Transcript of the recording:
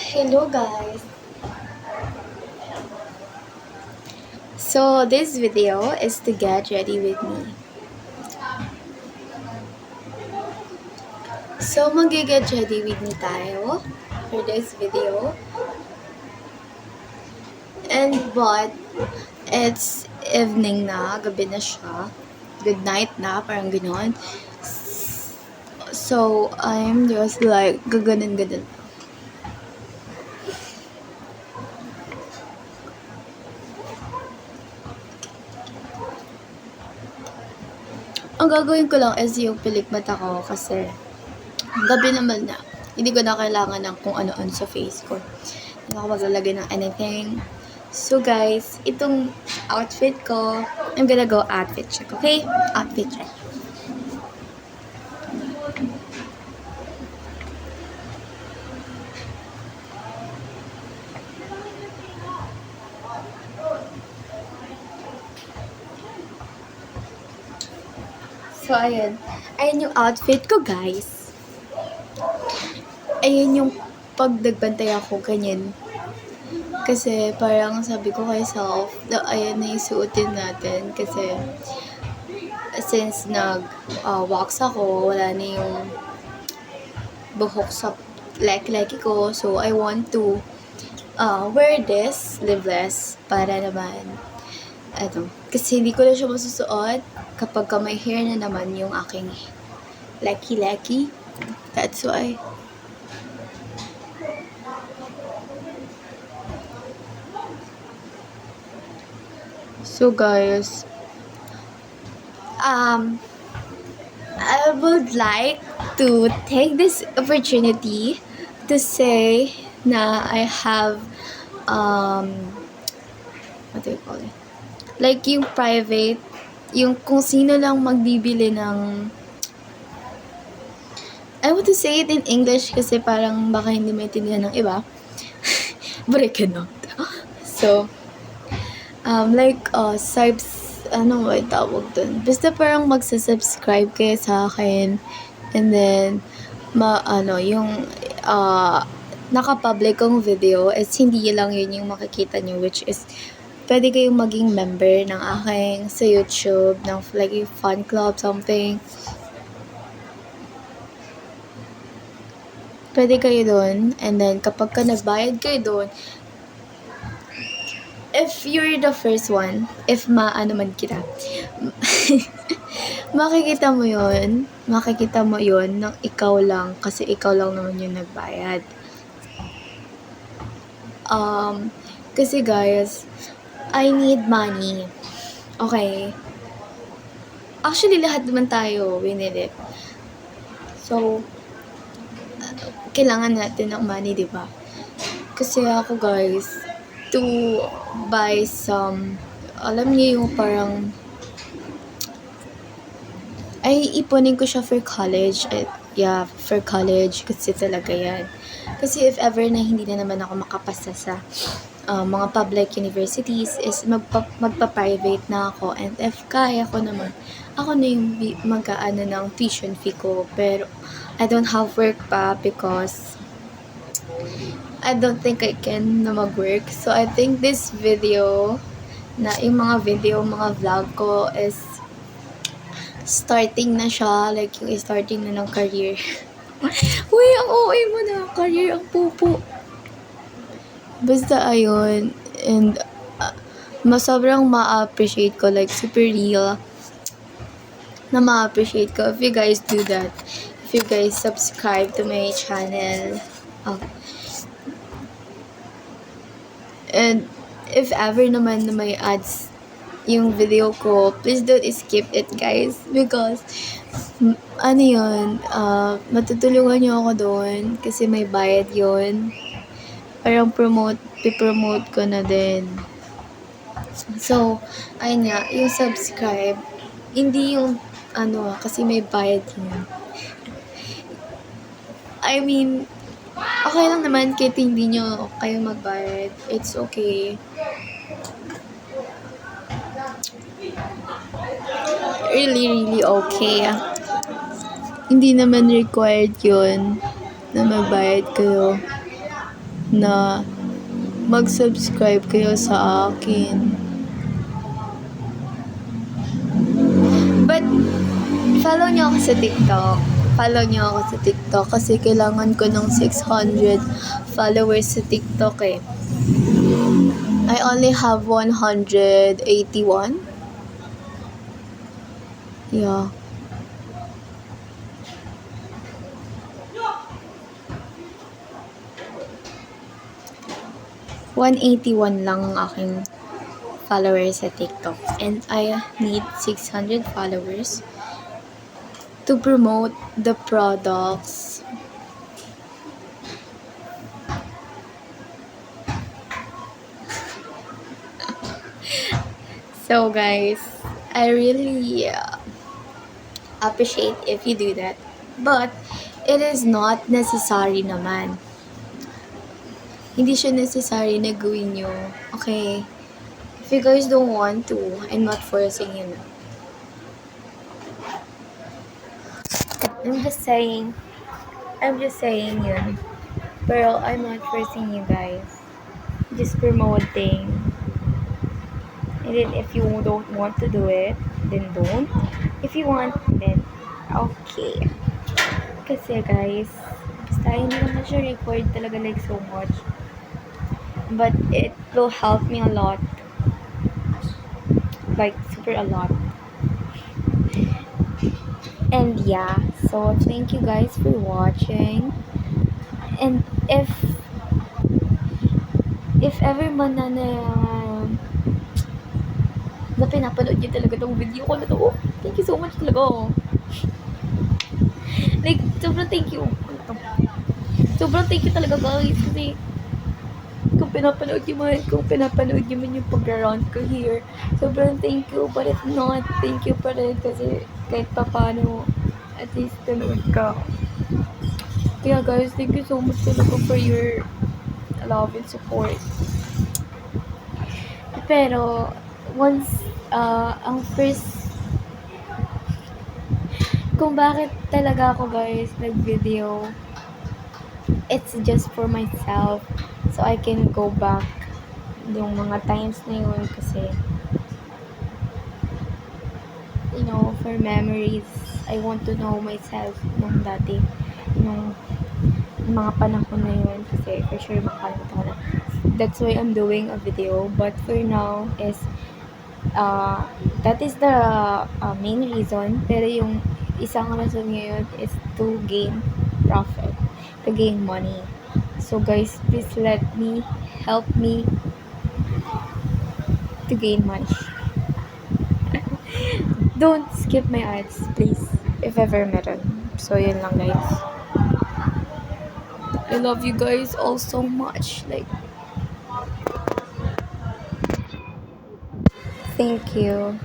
Hello guys. So this video is to get ready with me. So mag-get ready with me tayo for this video. But it's evening na, gabi na siya. Good night na, parang gano'n. So I'm just like gaganon. Ang gagawin ko lang is yung pilik mata ko kasi gabi naman na. Hindi ko na kailangan ng kung ano-ano sa face ko. Hindi ako maglalagay ng anything. So guys, itong outfit ko, I'm gonna go outfit check, okay? Outfit check. So ayan. Ayan yung outfit ko guys. Ayan yung pag nagbantay ako, ganyan. Kasi parang sabi ko kay self, na ayan na yung suotin natin. Kasi since nag-wax ako, wala na yung buhok sa leki ko. So I want to wear this sleeveless para naman kasi hindi ko na siya masusuot kapag may hair na naman yung aking leki. That's why. So guys, I would like to take this opportunity to say na I have what do you call it? Like yung private, yung kung sino lang magbibili ng, I want to say it in English kasi parang baka hindi maintindihan ng iba. But I cannot. So, ano ba tawag dun? Basta parang magsasubscribe kayo sa akin. And then, yung naka-public kong video is hindi lang yun yung makikita nyo, which is pwede kayong maging member ng aking sa YouTube, ng like yung fan club, something. Pwede kayo doon. And then, kapag ka nagbayad kayo doon, if you're the first one, if maano man kita, makikita mo yun ng ikaw lang, kasi ikaw lang naman yung nagbayad. Kasi guys, I need money. Okay? Actually, lahat naman tayo, we need it. So, kailangan natin ng money, di ba? Kasi ako guys, to buy some, alam niyo yung parang, ay ipunin ko siya for college. For college kasi talaga yan. Kasi if ever na hindi na naman ako makapasa sa mga public universities is magpa-private na ako. And if kaya ko naman, ako na yung mag-aano ng tuition fee ko. Pero I don't have work pa because I don't think I can na mag-work. So I think this video, yung mga vlog ko is starting na siya. Like yung starting na ng career. Uy, ang OA mo na. Career ang pupo. Basta ayun. And sobrang ma-appreciate ko. Like super real. Na ma-appreciate ko. If you guys do that. If you guys subscribe to my channel. And if ever naman na may ads yung video ko, please don't skip it guys. Because matutulungan nyo ako doon kasi may bayad yon. Parang pipromote ko na din. So, ayun nga, yung subscribe, hindi yung kasi may bayad yun. I mean, okay lang naman kahit hindi nyo kayo magbayad. It's okay. Really okay. Hindi naman required yun na magbayad kayo. na mag-subscribe kayo sa akin. But, follow niyo ako sa TikTok. Follow niyo ako sa TikTok kasi kailangan ko ng 600 followers sa TikTok eh. I only have 181. Yeah. $181 lang ang aking followers sa TikTok. And I need 600 followers to promote the products. So guys, I really appreciate if you do that. But it is not necessary naman. Hindi siya necessary na gawin nyo. Okay? If you guys don't want to, I'm not forcing you na. I'm just saying yun. Pero I'm not forcing you guys. Just promoting. And then if you don't want to do it, then don't. If you want, then okay. Kasi guys, basta hindi naman siya record talaga like so much. But it will help me a lot. Like super a lot. And yeah, so thank you guys for watching. And if ever man na pinapanood niyo talaga tong video ko na to, thank you so much talaga. Like, sobrang thank you. Sobrang thank you talaga guys kasi kung pinapanood niyo man yung pag-rant ko here, sobrang thank you. But if not, thank you pa rin kasi kahit pa paano, at least nanood ka. Kaya guys, thank you so much talaga for your love and support. Pero, once, ang first, kung bakit talaga ako guys nag-video, it's just for myself. So, I can go back yung mga times na yun kasi, you know, for memories, I want to know myself nung dati, nung mga panahon na yun kasi for sure makakalimutan ko na. That's why I'm doing a video, but for now is that is the main reason, pero yung isang reason ngayon is to gain profit, to gain money. So guys, please help me to gain money. Don't skip my ads, please, if ever meron. So yun lang guys. I love you guys all so much. Like, thank you.